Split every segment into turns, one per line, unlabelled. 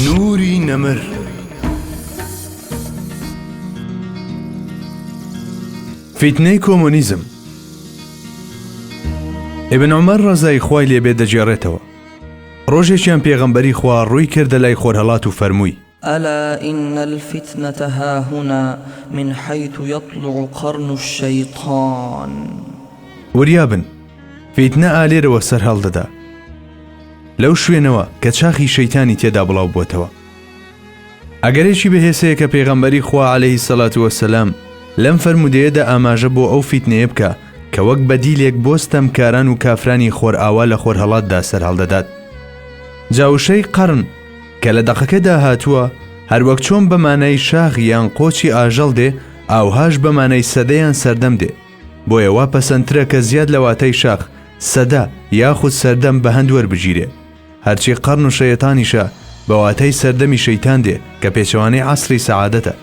نوری نەمر. فیتنەی کۆمۆنیزم. ئیبن عومەر ڕەزای خوای لێبێ دەجێڕێتەوە. ڕۆژێکیان پێغەمبەری خوا ڕووی کردە لای خۆرهەڵات و فەرمووی:
ألا إن الفتنة هاهنا من حيث يطلع قرن الشيطان.
وریابن، فیتنە ئالێرەوە سەر هەڵدەدا لەو شوێنەوە کە چاخی شەیتانی تێدا بڵاو بووتەوە. ئەگەرێکی بەهێسەیە کە پێغەمبەری خوا عەلەیهی سەڵات وەسەلام لەم فەرمودەیەدا ئاماژە بۆ ئەو فیتنەیە بکە کە وەک بەدیلێک بۆ ستەمکاران و کافرانی خۆر ئاوا لە خۆرهەڵاتدا سەر هەڵدەدات. جاوشەی قەرن کە لە دەقەکەدا هاتووە هەروەک چۆن بەمانای شاخ یان قۆچی ئاژەڵ دێ، ئاوهاش بەمانای سەدەیان سەردەم دێ. بۆیە وا پەسەندترە کە زیاد لە واتای شاخ سەدە یاخود سەردەم بە هەند وەربگیرێ. هەرچی قەرن و شەیتانیشە بە واتای سەردەمی شەیتان دێ کە پێچەوانەی عەسری سەعادەتە.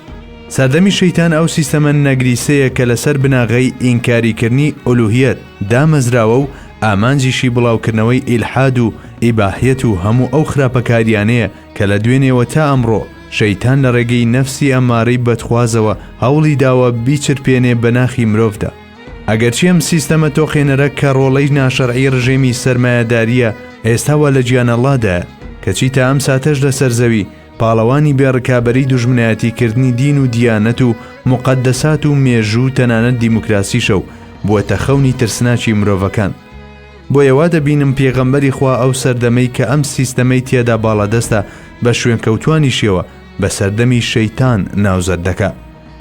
سەردەمی شەیتان ئەو سیستەمە نەگریسەیە کە لەسەر بناغەی ئینکاریکردنی ئولوهیەت دامەزراوە و ئامانجیشی بڵاوکردنەوەی ئیلحاد و ئیباحیەت و هەموو ئەو خراپەکاریانەیە کە لە دوێنێەوە تا ئەمڕۆ شەیتان لە ڕێگەی نەفسی ئەمارەی بەدخوازەوە هەوڵی داوە بیچرپێنێ بە ناخی مرۆڤدا. ئەگەرچی ئەم سیستەمە تۆقێنەرە کە ڕۆڵەی ناشەرعی ڕژێمی سەرمایەداریە ئێستاوە لە گیانەڵادایە کەچی تا ئەم ساتەش لەسەر زەوی پاڵەوانی بێڕکابەری دوژمنایەتیکردنی دین و دیانەت و موقەدەسات و مێژوو تەنانەت دیموکراسیشە و بووەتە خەونی ترسناکی مرۆڤەکان. بۆیەوە دەبینم پێغەمبەری خوا ئەو سەردەمەی کە ئەم سیستەمەی تێدا باڵەدەستە بە شوێن کەوتوانیشیەوە بە سەردەمی شەیتان ناوزەت دەکا.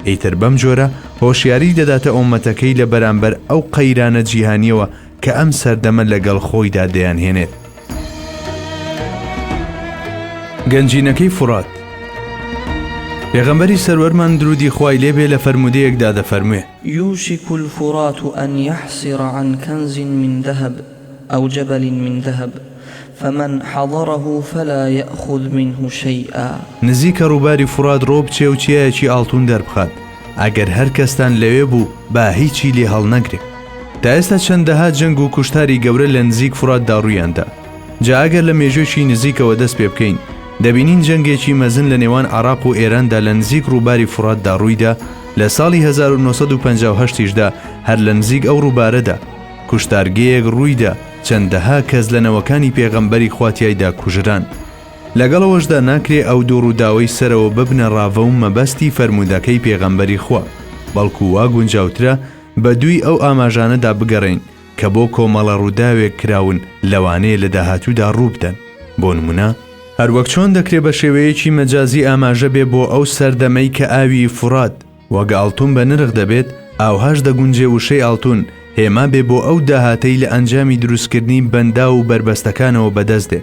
ئیتر بەم جۆرە هۆشیاری دەداتە ئومەتەکەی لە بەرامبەر ئەو قەیرانە جیهانیەوە کە ئەم سەردەمە لەگەڵ خۆیدا دەیانهێنێت. گەنجینەکەی فورات. پێغەمبەری سەروەرمان درودی خوای لێبێ لە فەرمودەیەکدا دەفەرموێ:
يوشك الفرات أن يحصر عن كنز من ذهب أو جبل من ذهب فمن حضره فلا يأخذ منه شيئا.
نزیکە ڕووباری فورات ڕۆ بچێ و چیایەکی ئاڵتون دەربخات، ئەگەر هەر کەستان لەوێ بوو با هیچی لێ هەڵ نەگرێت. تا ئێستا چەندەها جەنگ و کوشتاری گەورە لە نزیک فوراتدا ڕوویاندا. جا ئەگەر لە مێژوێکی نزیکەوە دەست پێ بکەین دەبینین جەنگێکی مەزن لە نێوان عێراق و ئێراندا لە نزیک ڕووباری فوراتدا ڕوویدا لە ساڵی 1958دا هەر لە نزیک ئەو ڕووبارەدا کوشتارگەیەک ڕوویدا چەندەها کەس لە نەوەکانی پێغەمبەری خواتیایدا کوژران. لەگەڵەوەشدا ناکرێ ئەو دووڕووداوەی سەرەوە ببنە ڕاوە و مەبەستی فەرمودەکەی پێغەمبەری خوا، بەڵکو وا گونجاوترە بە دووی ئەو ئاماژانەدا بگەڕین کە بۆ کۆمەڵە ڕووداوێک کراون لەوانەیە لە داهاتوودا ڕووبدەن. بۆ نمونە هەروەک چۆن دەکرێت بە شێوەیەکی مەجازی ئاماژە بێ بۆ ئەو سەردەمەی کە ئاوی فورات وەگە ئاڵتون بە نرخ دەبێت، ئاوهاش دەگونجێ وشەی ئاڵتون هێما بێ بۆ ئەو داهاتەی لە ئەنجامی دروستکردنی بەندا و بربەستەکانەوە بەدەست دێ.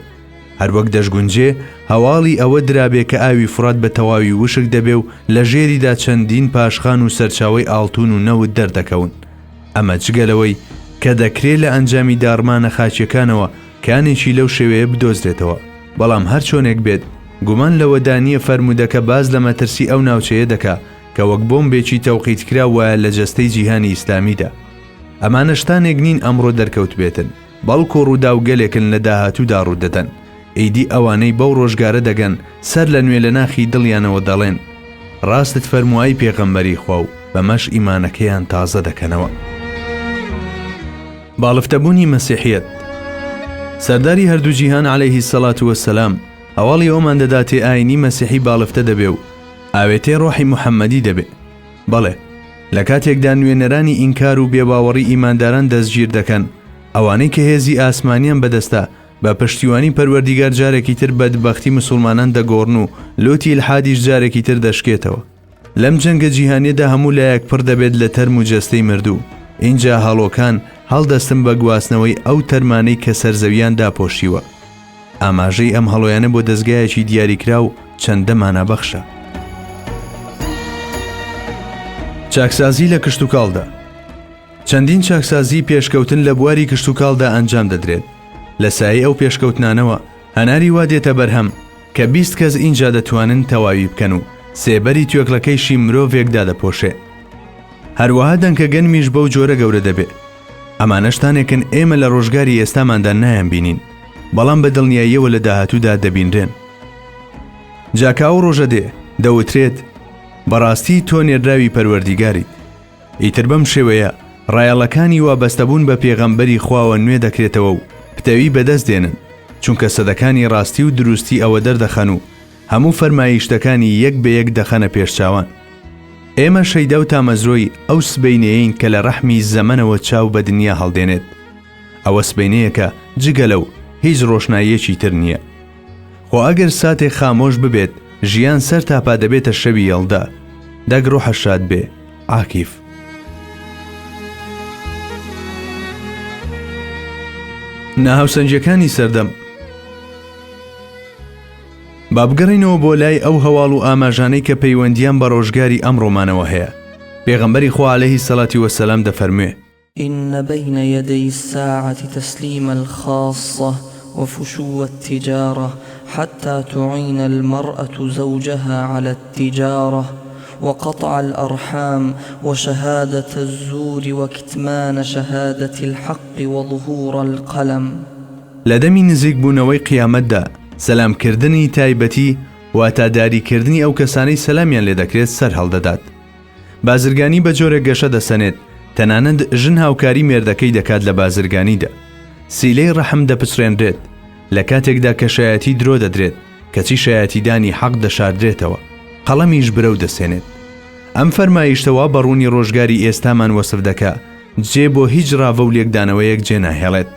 هەروەک دەشگونجێ هەواڵی ئەوە درابێ کە ئاوی فورات بە تەواوی وشک دەبێ و لە ژێریدا چەندین پاشخان و سەرچاوی ئاڵتون و نەوت دەردەکەون. ئەمە جگەلەوەی کە دەکرێت لە ئەنجامی داڕمانە خاچیەکانەوە کانێکی لەو شێوەیە بدۆزرێتەوە. بەڵام هەر چۆنێک بێت گومان لەوەدانیە فەرمودەکە باز لە مەترسی ئەو ناوچەیە دەکا کە وەک بۆمبێکی تەوقیتکرا وایە لە جەستەی جیهانی ئیسلامیدا. ئەمانە شتانێک نین ئەمڕۆ دەرکەوت بێتن، بەڵکو ڕوودا و گەلێکن لە داهاتوودا ڕوودەدەن. ئیدی ئەوانەی بەو ڕۆژگارە دەگەن سەر لە نوێ لە ناخی دڵیانەوە دەڵێن ڕاستت فەرمووای پێغەمبەری خوا و بەمەش ئیمانەکەیان تازە دەکەنەوە. باڵفتەبوونی مەسیحیەت. سەرداری هەردوو جیهان عەلەیهی سەڵات وەسەلام هەواڵی ئەومان دەداتێ ئاینی مەسیحی باڵفتە دەبێ و ئاوێتەی ڕۆحی موحەممەدی دەبێ. بەڵێ لە کاتێکدا نوێنەرانی ئینکار و بێباوەڕی ئیمانداران دەستگیر دەکەن، ئەوانەی کە هێزی ئاسمانیان بەدەستە بە پشتیوانی پەروەردیگار جارێکی تر بەدبەختی مسلمانان دەگۆڕن و لۆتی ئیلحادیش جارێکی تر دەشکێتەوە. لەم جەنگە جیهانیەدا هەموو لایەک پڕ دەبێت لە تەرم و جەستەی مردوو. اینجا هەڵۆکان هەڵدەستن بە گواستنەوەی ئەو تەرمانەی کە سەرزەویان داپۆشیوە. ئاماژەی ئەم هەڵۆیانە بۆ دەستگایەکی دیاریکرا و چەندە مانابەخشە. چاکسازی لە کشتتوکاڵدا. چەندین چاکسازی پێشکەوتن لە بواری کشتتوکاڵدا ئەنجام دەدرێت. لە سایه ئەو پێشکەوتنانەوە هەناری وا دێتە بەرهەم کە 20 کەس اینجا دەتوانن تەواوی بکەن و سێبەری توێکلەکەیشی مرۆڤێکدا دەپۆشێ. هەروەها دەنکە گەنمیش بەو جۆرە گەورە دەبێت. ئەمانەشتانێکن ئێمە لە ڕۆژگاری ئێستاماندا نایان بینین، بەڵام بە دڵنیاییەوە لە داهاتوودا دەبینرێن. جاکە ئەو ڕۆژە دێ دەوترێت بەڕاستی تۆ نێردراوی پەروەردیگاریت. ئیتر بەم شێوەیە ڕایەڵەکانی وابەستەبوون بە پێغەمبەری خواوە نوێ دەکرێتەوە و پتەوی بەدەست دێنن، چونکە سەدەکانی ڕاستی و دروستی ئەوە دەردەخەن و هەموو فەرمایشتەکانی یەک بە یەک دەخەنە پێشچاوان. ئێمە شەیدە و تامەزرۆی ئەو سبەینەیەین کە لە ڕەحمی زەمەنەوە چاو بە دنیا هەڵدێنێت. ئەوە سبەینەیەکە جگە لەو هیچ ڕۆشناییەکی تر نییە. خۆ ئەگەر ساتێک خامۆش ببێت ژیان سەر تاپا دەبێتە شەوی یەڵدا، دەگڕۆ حەشاد بێ عاکیف. ناهاوسەنجەکانی سەردەم. با بگەڕینەوە بۆ لای ئەو هەواڵ و ئاماژانەی کە پەیوەندیان بە ڕۆژگاری ئەمڕۆمانەوە هەیە. پێغەمبەری خوا عەلەیهی سەڵاتی وەسەلام دەفەرموێ:
إن بين يدي الساعة تسليم الخاصة وفشو التجارة حتى تعين المرأة زوجها على التجارة وقطع الأرحام وشهادة الزور وكتمان شهادة الحق وظهور القلم.
لەدەمی نزیک بوونەوەی قیامەتدا سەلامکردنی تایبەتی واتاداریکردنی ئەو کەسانەی سەلامیان لێ دەکرێت سەر هەڵدەدات. بازرگانی بە جۆرێک گەشە دەسەنێت، تەنانەت ژن هاوکاری مێردەکەی دەکات لە بازرگانیدا. سیلەی ڕەحم دەپچڕێنرێت لە کاتێکدا کە شایەتی درۆ دەدرێت، کەچی شایەتیدانی حەق دەشاردرێتەوە، قەڵەمیش برەو دەسێنێت. ئەم فەرمایشتەوە بەڕوونی ڕۆژگاری ئێستامان وەسف دەکا، جێ بۆ هیچ ڕاوە و لێکدانەوەیەک جێ ناهێڵێت.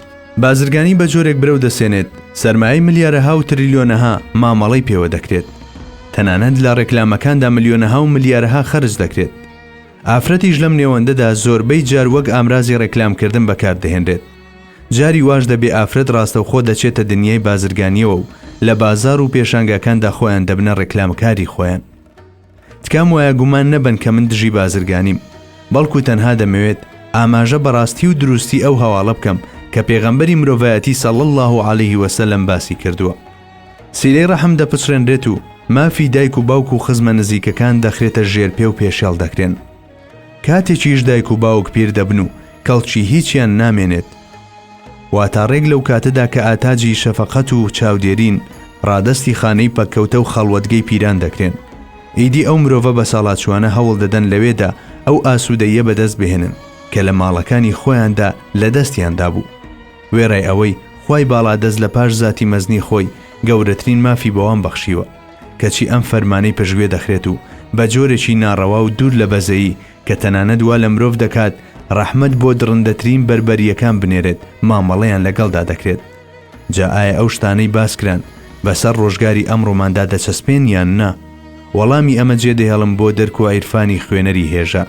بازرگانی بە جۆرێک برەو دەسێنێت، سەرمایەی ملیارەها و تریلیۆنەها مامەڵەی پێوە دەکرێت. تەنانەت لە ڕێکلامەکاندا ملیۆنەها و ملیارەها خەرج دەکرێت. ئافرەتیش لەم نێوەندەدا زۆربەی جار وەک ئامرازی ڕێکلامکردن بەکاردەهێنرێت. جاری واش دەبێ ئافرەت ڕاستەوخۆ دەچێتە دنیای بازرگانیەوە و لە بازار و پێشانگاکاندا خۆیان دەبنە ڕێکلامکاری خۆیان. تکام وایە گومان نەبن کە من دژی بازرگانیم، بەڵکو تەنها دەمەوێت ئاماژە بەڕاستی و دروستی ئەو هەواڵە بکەم کە پێغەمبەری مرۆڤایەتی صلی الله علیه وسلم باسی کردووە. سیلەی ڕەحم دەپچڕێنرێت و مافی دایک و باوک و خزمە نزیکەکان دەخرێتە ژێرپێ و پێشێڵ دەکرێن. کاتێکیش دایک و باوک پیر دەبن و کەڵکی هیچیان نامێنێت. واتە ڕێک لەو کاتەدا کە ئاتاجی شەفەقەت و چاودێرین ڕادەستی خانەی پەککەوتە و خەڵوەتگەی پیران دەکرێن. ئیدی ئەو مرۆڤە بە ساڵاتچوانە هەوڵ دەدەن لەوێدا ئەو ئاسوودەیە بەدەست بهێنن کە لە ماڵەکانی خۆیاندا لە دەستیاندا بوو. وێڕای ئەوەی خوای باڵا دەست لە پاش زاتی مەزنی خۆی گەورەترین مافی بەوان بەخشیوە، کەچی ئەم فەرمانەی پێشگوێ دەخرێت و بە جۆرێکی ناڕەوا و دوور لە بەزەیی کە تەنانەت وا لە مرۆڤ دەکات ڕەحمەت بۆ درڕندەترین بەربەریەکان بنێرێت مامەڵەیان لەگەڵدا دەکرێت. جا ئایا ئەو شتانەی باسکران بەسەر ڕۆژگاری ئەمڕۆماندا دەچەسپێن یان نا؟ وەڵامی ئەمە جێدەهێڵم بۆ دەرک و عیرفانی خوێنەری هێژە.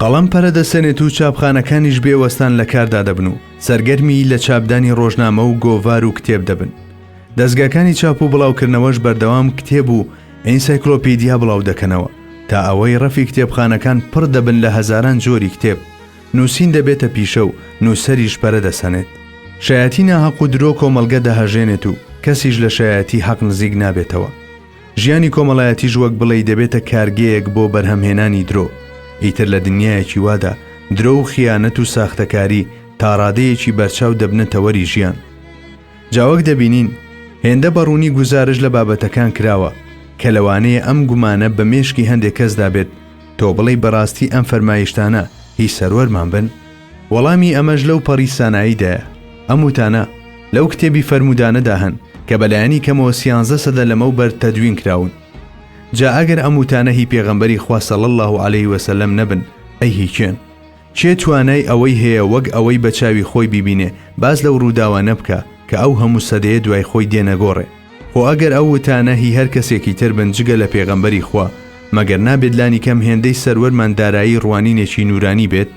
قەڵەم پەرە دەسەنێت و چاپخانەکانیش بێوەستان لە کاردا دەبن و سەرگەرمی لە چاپدانی ڕۆژنامە و گۆڤار و کتێب دەبن. دەستگاکانی چاپ و بڵاوکردنەوەش بەردەوام کتێب و ئەنسایکلۆپیدیا بڵاو دەکەنەوە تا ئەوەی ڕەفی کتێبخانەکان پڕ دەبن لە هەزاران جۆری کتێب. نووسین دەبێتە پیشە و نووسەریش پەرە دەسەنێت. شایەتی ناحەق و درۆ کۆمەڵگە دەهەژێنێت و کەسیش لە شایەتی حەق نزیک نابێتەوە. ژیانی کۆمەڵایەتیش وەک بڵێ دەبێتە کارگەیەک بۆ بەرهەمهێنانی درۆ. ئیتر لە دنیایەکی وادا درۆ و خیانەت و ساختەکاری تا ڕادەیەکی بەرچاو دەبنە تەوەری ژیان. جاوەک دەبینین هێندە بەڕوونی گوزارش لە بابەتەکان کراوە کە لەوانەیە ئەم گومانە بە مێشکی هەندێک کەسدا بێت تۆ بڵێ بەڕاستی ئەم فەرمایشتانە هیچ سەروەرمان بن. وەڵامی ئەمەش لەو پەڕی ساناییدایە. ئەم وتانە لەو کتێبی فەرمودانەدا هەن کە بەلایەنی کەمەوە 13 سەدە لەمەوبەر تەدوین کراون. جا ئەگەر ئەم وتانە هی پێغەمبەری خوا صلی الله علیه وسلم نەبن، ئەی هیچێن؟ چێ توانای ئەوەی هەیە وەک ئەوەی بە چاوی خۆی بیبینێ باز لەو ڕووداوە نەبکە کە ئەو هەموو سەدەیە دوای خۆی دێنەگۆڕێ؟ خۆ ئەگەر ئەو وتانە هی هەر کەسێکی تر بن جگە لە پێغەمبەری خوا، مەگەر نابێت لانی کەم هێندەی سەروەرمان دارایی ڕوانینێکی نورانی بێت؟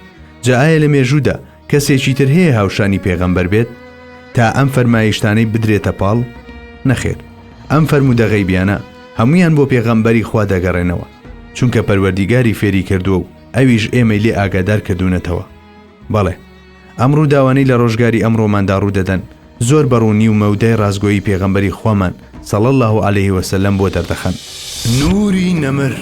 جا ئایا لە مێژوودا کەسێکی تر هەیە هاوشانی پێغەمبەر بێت تا ئەم فەرمایشتانەی بدرێتە پاڵ؟ نەخێر، ئەم فەرمودە غەیبیانە هەمویان بۆ پێغەمبەری خوا دەگەڕێنەوە، چونکە پەروەردیگاری فێری کردووە و ئەویش ئێمەی لێ ئاگادار کردوونەتەوە. بەڵێ، ئەم ڕووداوانەی لە ڕۆژگاری ئەمڕۆماندا ڕوودەدەن زۆر بەڕوونی و مەودای ڕازگۆیی پێغەمبەری خوامان صلی الله علیه وسلم بۆ دەردەخەن. نوری نەمر